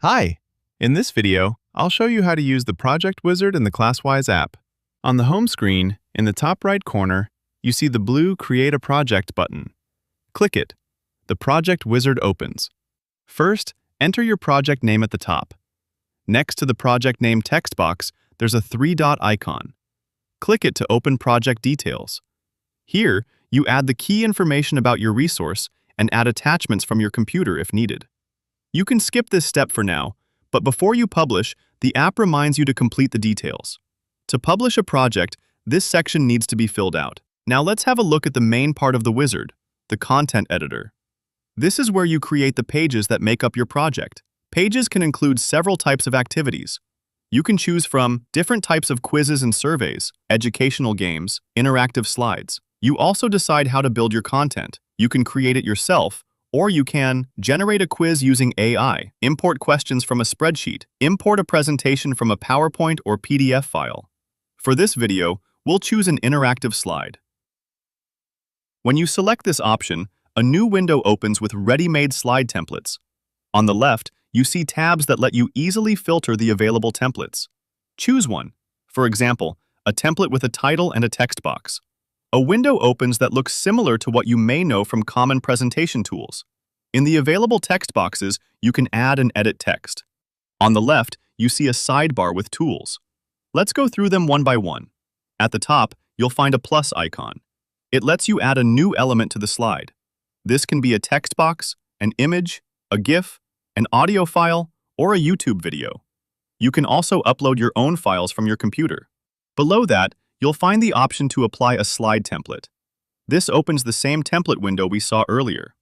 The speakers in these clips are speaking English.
Hi! In this video, I'll show you how to use the Project Wizard in the Classwise app. On the home screen, in the top right corner, you see the blue Create a Project button. Click it. The Project Wizard opens. First, enter your project name at the top. Next to the project name text box, there's a three-dot icon. Click it to open project details. Here, you add the key information about your resource and add attachments from your computer if needed. You can skip this step for now, but before you publish, the app reminds you to complete the details. To publish a project, this section needs to be filled out. Now let's have a look at the main part of the wizard, the content editor. This is where you create the pages that make up your project. Pages can include several types of activities. You can choose from different types of quizzes and surveys, educational games, interactive slides. You also decide how to build your content. You can create it yourself, or you can generate a quiz using AI, import questions from a spreadsheet, import a presentation from a PowerPoint or PDF file. For this video, we'll choose an interactive slide. When you select this option, a new window opens with ready-made slide templates. On the left, you see tabs that let you easily filter the available templates. Choose one. For example, a template with a title and a text box. A window opens that looks similar to what you may know from common presentation tools. In the available text boxes, you can add and edit text. On the left, you see a sidebar with tools. Let's go through them one by one. At the top, you'll find a plus icon. It lets you add a new element to the slide. This can be a text box, an image, a GIF, an audio file, or a YouTube video. You can also upload your own files from your computer. Below that, you'll find the option to apply a slide template. This opens the same template window we saw earlier.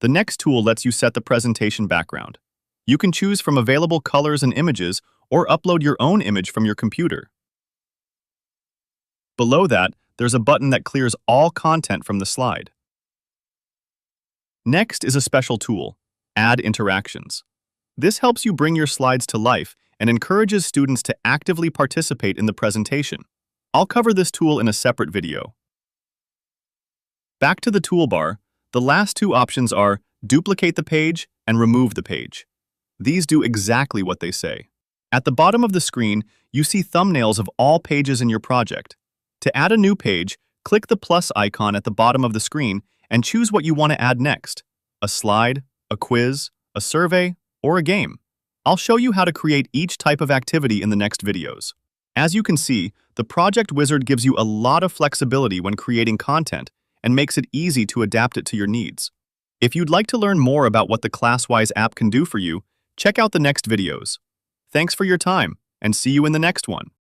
The next tool lets you set the presentation background. You can choose from available colors and images or upload your own image from your computer. Below that, there's a button that clears all content from the slide. Next is a special tool, Add Interactions. This helps you bring your slides to life and encourages students to actively participate in the presentation. I'll cover this tool in a separate video. Back to the toolbar, the last two options are Duplicate the page and Remove the page. These do exactly what they say. At the bottom of the screen, you see thumbnails of all pages in your project. To add a new page, click the plus icon at the bottom of the screen and choose what you want to add next: a slide, a quiz, a survey, or a game. I'll show you how to create each type of activity in the next videos. As you can see, the Project Wizard gives you a lot of flexibility when creating content and makes it easy to adapt it to your needs. If you'd like to learn more about what the Classwise app can do for you, check out the next videos. Thanks for your time, and see you in the next one.